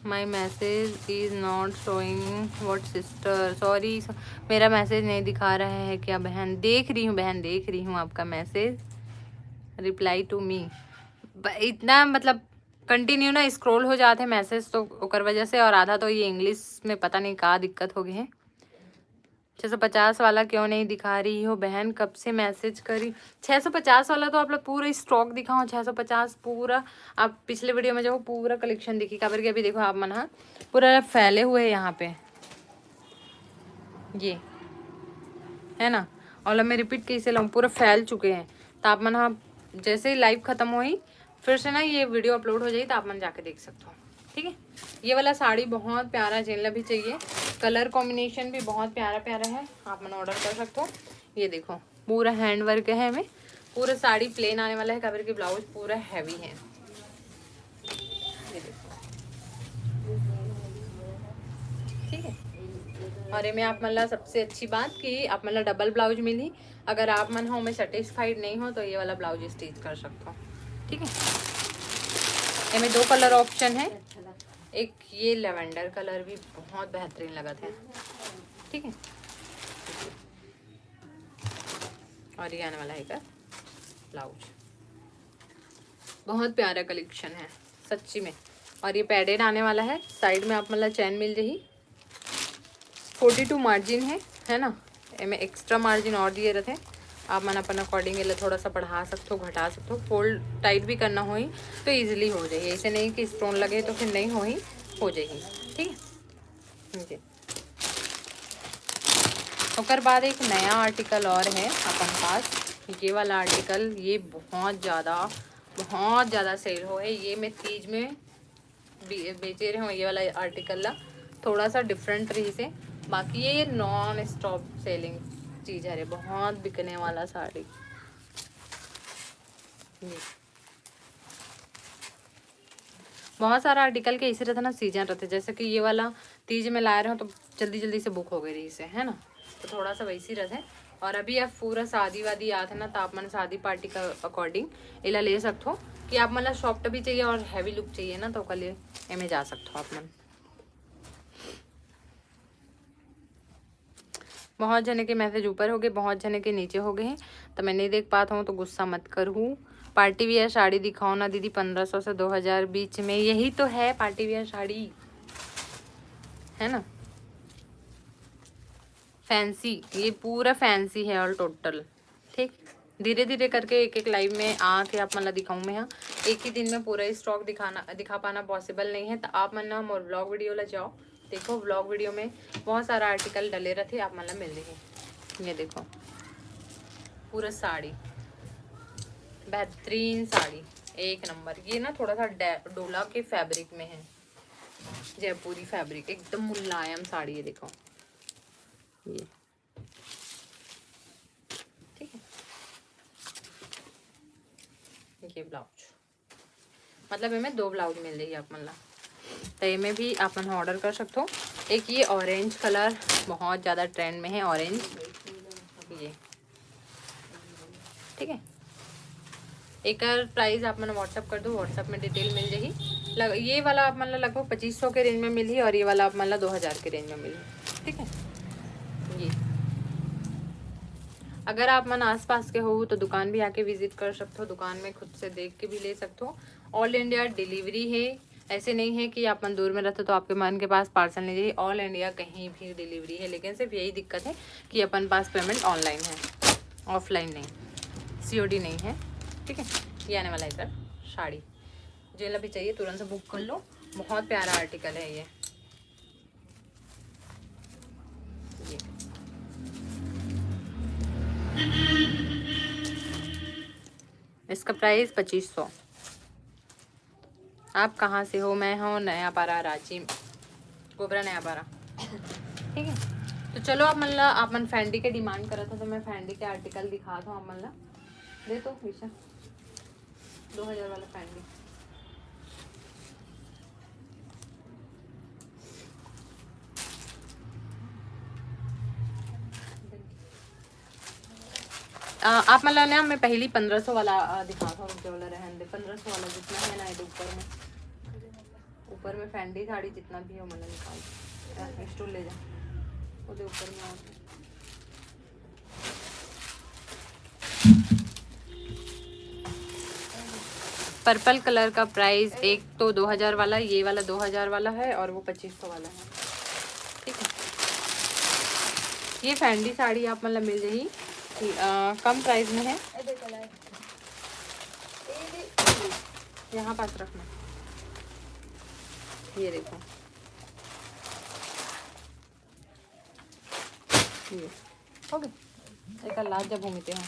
My message is not showing what sister, sorry मेरा मैसेज नहीं दिखा रहा है क्या बहन? देख रही हूँ बहन, देख रही हूँ आपका मैसेज, रिप्लाई टू मी। इतना मतलब कंटिन्यू ना स्क्रॉल हो जाते हैं मैसेज, तो ओकर वजह से, और आधा तो ये इंग्लिश में पता नहीं क्या दिक्कत हो गई है। 650 वाला क्यों नहीं दिखा रही हो बहन? कब से मैसेज करी? 650 वाला तो आप लोग पूरा स्टॉक दिखाओ, 650 पूरा। आप पिछले वीडियो में जो पूरा कलेक्शन दिखी काबर के, अभी देखो आप मन हाँ पूरा फैले हुए यहाँ पे, ये है ना। और मैं रिपीट कैसे लाऊं, पूरा फैल चुके हैं। तो आप मन हाँ जैसे ही लाइव खत्म हुई फिर से ना ये वीडियो अपलोड हो जाएगी, तो आप मन जाके देख सकते हो, ठीक है। ये वाला साड़ी बहुत प्यारा, जिनला भी चाहिए, कलर कॉम्बिनेशन भी बहुत प्यारा प्यारा है, आप मन ऑर्डर कर सकते हो। ये देखो पूरा हैंड वर्क है, हमें पूरा साड़ी प्लेन आने वाला है, कवर के ब्लाउज पूरा हैवी है। ये देखो ठीक है। और में आप मतलब सबसे अच्छी बात कि आप मतलब डबल ब्लाउज मिली, अगर आप मन हो में सेटिस्फाइड नहीं हो तो ये वाला ब्लाउज स्टिच कर सकते हो, ठीक है। इसमें 2 कलर ऑप्शन है, एक ये लेवेंडर कलर भी बहुत बेहतरीन लगा था, ठीक है। और ये आने वाला है ब्लाउज, बहुत प्यारा कलेक्शन है सच्ची में। और ये पैडेड आने वाला है, साइड में आप मतलब चैन मिल जाएगी, 42 मार्जिन है ना। इसमें एक्स्ट्रा मार्जिन और दिए रहते हैं, आप मन अपन अकॉर्डिंग थोड़ा सा बढ़ा सकते हो, घटा सकते हो, फोल्ड टाइट भी करना हो ही तो ईजिली हो जाएगी, ऐसे नहीं कि स्टोन लगे तो फिर नहीं हो जाएगी, ठीक है जी। उसके बाद एक नया आर्टिकल और है अपन पास, ये वाला आर्टिकल, ये बहुत ज़्यादा सेल हो है, ये मैं तीज में बेचे रहे हूँ। ये वाला आर्टिकल ला थोड़ा सा डिफरेंट रही से, बाकी ये नॉन स्टॉप सेलिंग चीज़ है, बहुत बिकने वाला साड़ी। बहुत सारा आर्टिकल के इसी रहता ना, सीजन रहते, जैसे कि ये वाला तीज में ला रहे हो तो जल्दी जल्दी से बुक हो गई रही से, है ना, तो थोड़ा सा वैसी रहते। और अभी आप पूरा शादी वादी आते ना, तो आप मन शादी पार्टी का अकॉर्डिंग इला ले सकते हो, कि आप मतलब सॉफ्ट भी चाहिए और हैवी लुक चाहिए ना, तो कल ये में जा सकते हो आप मन। बहुत जने के मैसेज ऊपर हो गए, बहुत जने के नीचे हो गए हैं, तो मैं नहीं देख पाता हूँ, तो गुस्सा मत करूँ। पार्टी वियर साड़ी दिखाओ ना दीदी, 1500 से 2000 बीच में, यही तो है पार्टी वियर साड़ी, है ना, फैंसी, ये पूरा फैंसी है ऑल टोटल, ठीक। धीरे धीरे करके एक एक लाइव में आके आप मतलब दिखाऊँ मैं, यहाँ एक ही दिन में पूरा स्टॉक दिखा पाना पॉसिबल नहीं है, तो आप मन ना मोर ब्लॉग वीडियो ला जाओ, देखो ब्लॉग वीडियो में बहुत सारा आर्टिकल डले रहते, आप मतलब मिल रही। ये देखो पूरा साड़ी, बेहतरीन साड़ी, एक नंबर। ये ना थोड़ा सा डोला के फैब्रिक में है, जयपुरी फैब्रिक, एकदम मुलायम साड़ी है, देखो ये, ठीक है। ये ब्लाउज मतलब इनमें 2 ब्लाउज मिल जाएगी आप मन ला। तो इनमें भी आप मन ऑर्डर कर सकते हो। एक ये ऑरेंज कलर बहुत ज़्यादा ट्रेंड में है, ऑरेंज ये, ठीक है। एक प्राइस आप मैंने व्हाट्सअप कर दो, व्हाट्सअप में डिटेल मिल जाएगी। ये वाला आप मतलब लगभग 2500 के रेंज में मिली और ये वाला आप मतलब 2000 के रेंज में मिली, ठीक है। ये अगर आप मन आसपास के हो तो दुकान भी आके विजिट कर सकते हो, दुकान में खुद से देख के भी ले सकते हो। ऑल इंडिया डिलीवरी है, ऐसे नहीं है कि आप मन दूर में रहते तो आपके मन के पास पार्सल नहीं जाइए, ऑल इंडिया कहीं भी डिलीवरी है। लेकिन सिर्फ यही दिक्कत है कि अपन पास पेमेंट ऑनलाइन है, ऑफलाइन नहीं, COD नहीं है, ठीक है। ये आने वाला है सर साड़ी, जो भी चाहिए तुरंत से बुक कर लो। बहुत प्यारा आर्टिकल है ये। इसका प्राइस 2500। आप कहाँ से हो? मैं हूँ नया पारा, रांची, गोबरा नया पारा, ठीक है। तो चलो आप मतलब आप मन फैंडी के डिमांड करा था तो मैं फैंडी के आर्टिकल दिखा दूँ आप मतलब दे तो विशा 2000 वाला फैंडी। आप मतलब ना मैं पहली 1500 वाला दिखाता हूँ, जो वाला रहने दे 1500 वाला जितना है ना, ऊपर में फैंडी साड़ी जितना भी हो मतलब निकाल स्टूल ले जा उसके ऊपर में आओ। पर्पल कलर का प्राइस एक तो 2000 वाला, ये वाला 2000 वाला है और वो 2500 वाला है, ठीक है। ये फैंडी साड़ी आप मतलब मिल जाएगी कम प्राइस में है। यहाँ पास रखना, ये देखो ये हो गया एक लाज जब घूमते हैं।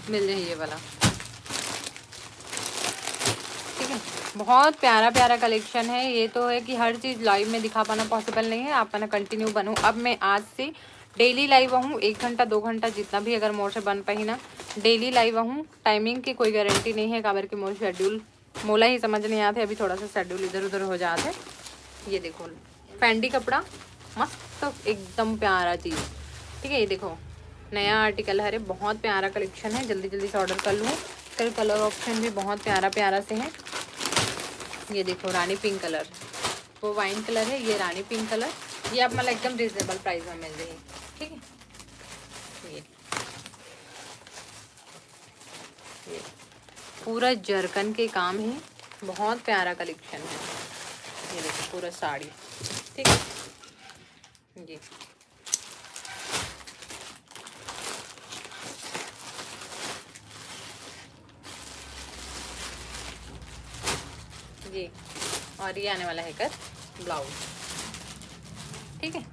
मिल जाए ये वाला, ठीक है। बहुत प्यारा प्यारा कलेक्शन है। ये तो है कि हर चीज़ लाइव में दिखा पाना पॉसिबल नहीं है, आप ना कंटिन्यू बनूँ। अब मैं आज से डेली लाइव हूँ, 1 घंटा 2 घंटा जितना भी अगर मोर से बन पाई ना, डेली लाइव हूँ। टाइमिंग की कोई गारंटी नहीं है, काबर के मोर शेड्यूल मोला ही समझ नहीं आते, अभी थोड़ा सा शेड्यूल इधर उधर हो जाते। ये देखो फैंडी कपड़ा मस्त तो एकदम प्यारा चीज़, ठीक है। ये देखो नया आर्टिकल है, बहुत प्यारा कलेक्शन है, जल्दी जल्दी से ऑर्डर कर लूँ। फिर कलर ऑप्शन भी बहुत प्यारा प्यारा से है। ये देखो रानी पिंक कलर, वो वाइन कलर है, ये रानी पिंक कलर, ये आप मतलब एकदम रिजनेबल प्राइस में मिल जाएगी, ठीक है। ये पूरा जरकन के काम है, बहुत प्यारा कलेक्शन है। ये देखो पूरा साड़ी, ठीक है। ये ये और ये आने वाला है कर ब्लाउज, ठीक है।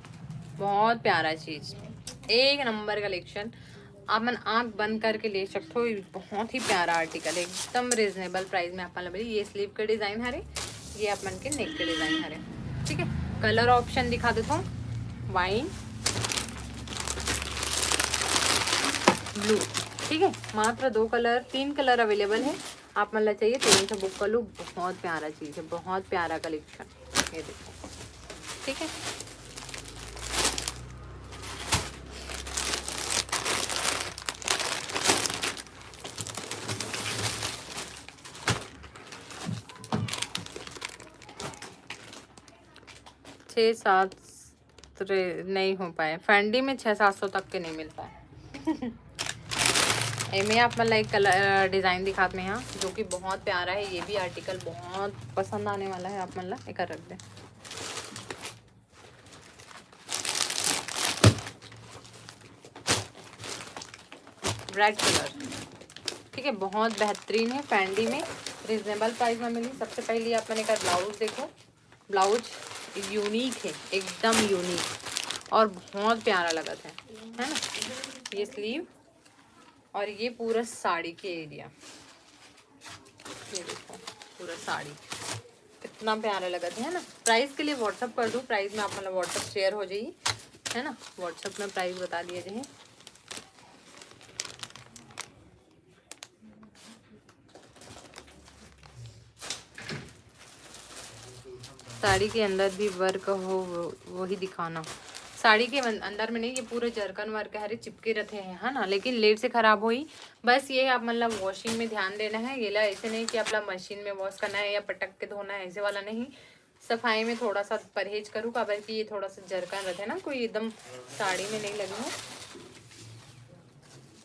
बहुत प्यारा चीज़, एक नंबर कलेक्शन, आप मन आँख बंद करके ले सकते हो। बहुत ही प्यारा आर्टिकल है, एकदम रिजनेबल प्राइस में आप मन मिली। ये स्लीव के डिज़ाइन हरे, ये आप मन के नेक के डिज़ाइन हरे, ठीक है। कलर ऑप्शन दिखा देता हूँ, वाइन ब्लू, ठीक है। मात्र 2 कलर 3 कलर अवेलेबल है, आप मतलब चाहिए तुरंत से बुक कर लो। बहुत प्यारा चीज़ है, बहुत प्यारा कलेक्शन, ये देखो, ठीक है। छः सात नहीं हो पाए फैंडी में, 600-700 तक के नहीं मिल पाए। एमे आप मतलब एक कलर डिज़ाइन दिखाते हैं यहाँ, जो कि बहुत प्यारा है। ये भी आर्टिकल बहुत पसंद आने वाला है, आप मतलब एक रख दें। रेड कलर, ठीक है, बहुत बेहतरीन है, फैंडी में रिजनेबल प्राइस में मिली। सबसे पहले आप मैंने कहा ब्लाउज देखो, ब्लाउज यूनिक है, एकदम यूनिक और बहुत प्यारा लगा था, है ना। ये स्लीव और ये पूरा साड़ी के एरिया, ये देखो पूरा साड़ी इतना प्यारा लगा था, है ना। प्राइस के लिए व्हाट्सअप कर दूँ, प्राइस में आप मतलब व्हाट्सअप शेयर हो जाइए, है ना। व्हाट्सअप में प्राइस बता दिए जाए। साड़ी के अंदर भी वर्क हो वही दिखाना। साड़ी के अंदर में नहीं, ये पूरे जरकन वर्क है, चिपके रहते हैं, है ना। लेकिन लेट से खराब हुई, बस ये आप मतलब वॉशिंग में ध्यान देना है। ये ला ऐसे नहीं कि अपना मशीन में वॉश करना है या पटक के धोना है, ऐसे वाला नहीं। सफाई में थोड़ा सा परहेज करूँ, काबर कि ये थोड़ा सा जरकन रहते हैं ना, कोई एकदम साड़ी में नहीं लगे हो।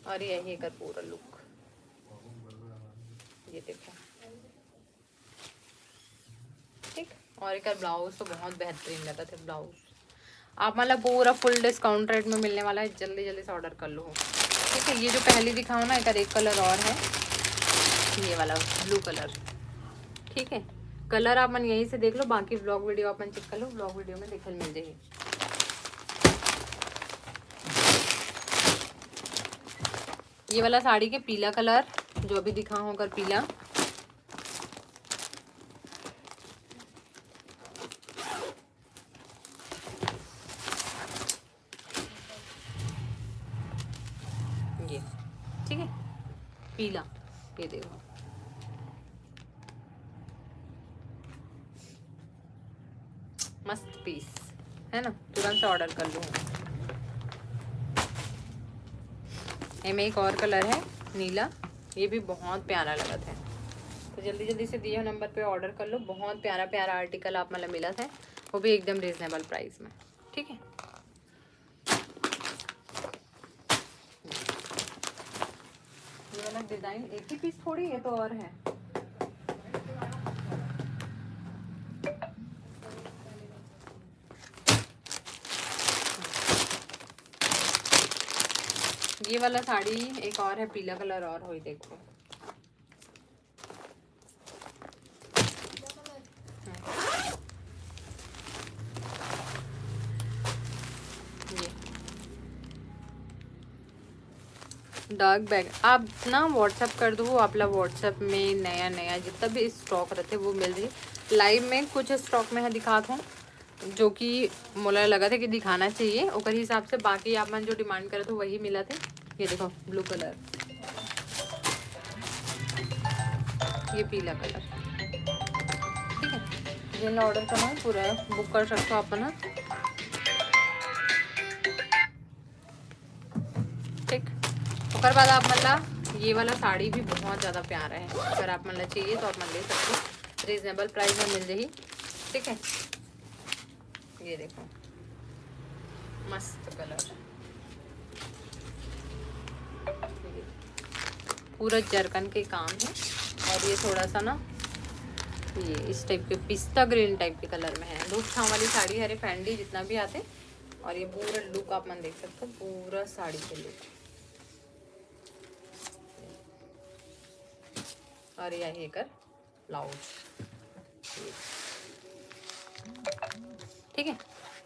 और यही कर पूरा लुक, ये देखो, ठीक। और एक ब्लाउज तो बहुत बेहतरीन लगा था ब्लाउज। आप मतलब पूरा फुल डिस्काउंट रेट में मिलने वाला है, जल्दी जल्दी से ऑर्डर कर लो, ठीक है। ये जो पहली दिखाओ ना, एक कलर और है, ये वाला ब्लू कलर, ठीक है। कलर आप मन यहीं से देख लो, बाकी ब्लॉग वीडियो आप मन चेक कर लो, ब्लॉग वीडियो में देखल मिल जाएगी। ये वाला साड़ी के पीला कलर जो अभी दिखा होकर पीला, ये ठीक है, पीला, ये देखो, मस्त पीस है ना, तुरंत से ऑर्डर कर लूँ। में एक और कलर है नीला, ये भी बहुत प्यारा लगा था, तो जल्दी जल्दी से दिए नंबर पे ऑर्डर कर लो। बहुत प्यारा प्यारा आर्टिकल आप मतलब मिला था, वो भी एकदम रीजनेबल प्राइस में, ठीक है। ये वाला डिजाइन एक ही पीस थोड़ी, ये तो और है। ये वाला साड़ी एक और है, पीला कलर और हो, देखो डार्क बैग आप ना व्हाट्सअप कर दो, आप लोग व्हाट्सअप में नया नया जितना भी स्टॉक रहते वो मिल रही। लाइव में कुछ स्टॉक में है दिखाता हूँ, जो कि मोला लगा था कि दिखाना चाहिए, और हिसाब से बाकी आप मन जो डिमांड करे थे वही मिला थे। ये देखो ब्लू कलर, ये पीला कलर, ठीक है। जिन ऑर्डर करना है पूरा बुक कर सकते हो अपन, ठीक। उसके बाद आप मतलब ये वाला साड़ी भी बहुत ज़्यादा प्यारा है, अगर आप मतलब चाहिए तो आप मतलब ले सकते हो, रीजनेबल प्राइस में मिल जाएगी, ठीक है। ये देखो मस्त कलर, पूरा जरकन के काम है, और ये थोड़ा सा ना ये इस टाइप के पिस्ता ग्रीन टाइप के कलर में है। धूप छाँव वाली साड़ी है, फैंडी जितना भी आते, और ये पूरा लुक आप मन देख सकते हो, पूरा साड़ी के लुक, और यही कर ब्लाउज, ठीक है।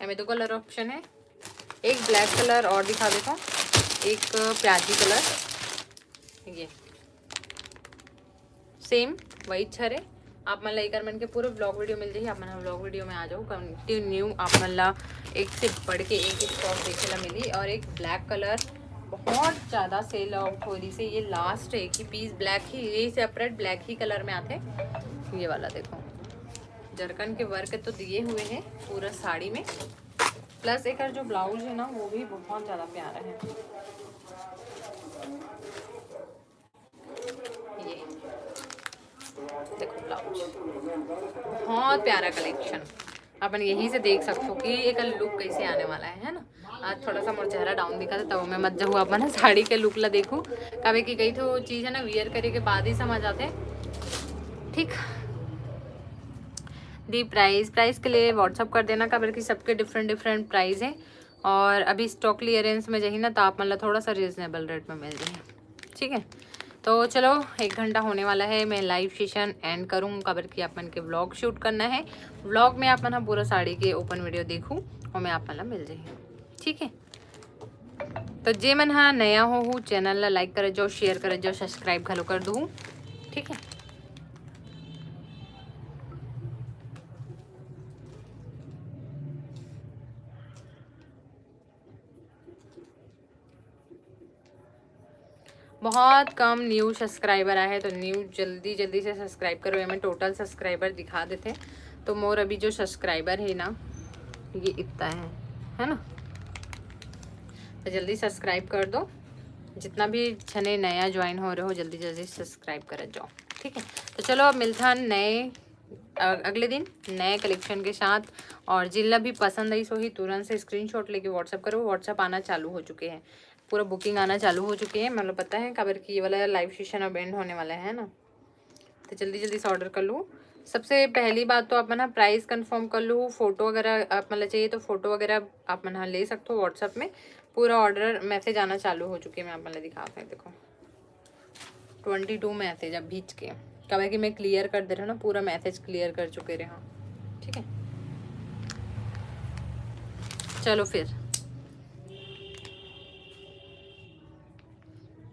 हमें दो कलर ऑप्शन है, एक ब्लैक कलर और दिखा देता हूँ, एक प्याजी कलर, ये सेम वही छरे। आप मतलब एक मन के पूरे ब्लॉग वीडियो मिल जाएगी, आप मतलब ब्लॉग वीडियो में आ जाओ, कंटिन्यू आप मतलब एक से बढ़ के एक स्टॉक देखे ला मिली। और एक ब्लैक कलर बहुत ज़्यादा सेल आउट हो रही से, ये लास्ट एक ही पीस ब्लैक ही, ये सेपरेट ब्लैक ही कलर में आते। ये वाला देखो जरकन के वर्क तो दिए हुए हैं पूरा साड़ी में, प्लस एक जो ब्लाउज है ना वो भी बहुत ज़्यादा प्यारा है। ये देखो ब्लाउज बहुत प्यारा कलेक्शन, अपन यहीं से देख सकते हो कि एक लुक कैसे आने वाला है ना। आज थोड़ा सा मोर चेहरा डाउन दिखा था, तब मैं मत जाऊँ अपन साड़ी के लुक ला देखूँ, कभी की गई तो चीज़ है ना वियर करे के बाद ही समझ आते, ठीक। दी प्राइस के लिए व्हाट्सअप कर देना, कबर की सबके डिफरेंट प्राइस हैं, और अभी स्टॉक क्लियरेंस में जाइए ना तो आप मतलब थोड़ा सा रीजनेबल रेट में मिल जाए, ठीक है। तो चलो 1 घंटा होने वाला है, मैं लाइव सेशन एंड करूँ, कबर की आप मन के व्लॉग शूट करना है, व्लॉग में आप मन पूरा साड़ी के ओपन वीडियो देखूँ और मैं आप मतलब मिल जाइए, ठीक है। तो जे मन हाँ नया हो चैनल ला लाइक करे जाओ, शेयर करे जाओ, सब्सक्राइब घलो कर दूँ, ठीक है। बहुत कम न्यू सब्सक्राइबर आए हैं, तो न्यू जल्दी जल्दी से सब्सक्राइब करो। हमें टोटल सब्सक्राइबर दिखा देते हैं तो मोर अभी जो सब्सक्राइबर है ना ये इतना है ना, तो जल्दी सब्सक्राइब कर दो। जितना भी छने नया ज्वाइन हो रहे हो जल्दी जल्दी सब्सक्राइब कर जाओ, ठीक है। तो चलो अब मिलता है नए अगले दिन नए कलेक्शन के साथ। और जिला भी पसंद आई सो ही तुरंत से स्क्रीनशॉट लेके व्हाट्सअप करो। व्हाट्सअप आना चालू हो चुके हैं, पूरा बुकिंग आना चालू हो चुकी है। मतलब पता है कबर की ये वाला लाइव सेशन अब एंड होने वाला है ना, तो जल्दी जल्दी से ऑर्डर कर लो। सबसे पहली बात तो आप ना प्राइस कंफर्म कर लो। फोटो वगैरह आप मतलब चाहिए तो फोटो वगैरह आप मना ले सकते हो व्हाट्सअप में। पूरा ऑर्डर मैसेज आना चालू हो चुके हैं। मैं आप मतलब दिखाते हैं, देखो 22 मैसेज अब भीज के कब कि मैं क्लियर कर दे रहा हूँ ना, पूरा मैसेज क्लियर कर चुके रहे हाँ, ठीक है। चलो फिर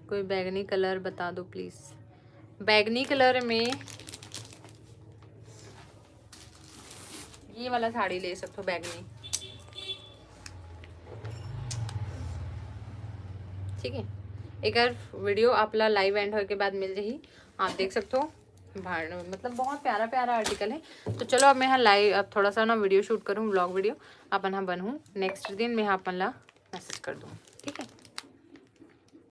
कोई बैगनी कलर बता दो प्लीज। बैगनी कलर में ये वाला साड़ी ले सकते हो बैगनी, ठीक है। एक बार वीडियो आप लाइव एंड होने के बाद मिल जाही, आप देख सकते हो। मतलब बहुत प्यारा प्यारा आर्टिकल है। तो चलो अब मैं यहाँ लाइव अब थोड़ा सा ना वीडियो शूट करूँ, व्लॉग वीडियो अपन हाँ बनूँ। नेक्स्ट दिन मैं यहाँ अपन ला मैसेज कर दूँ।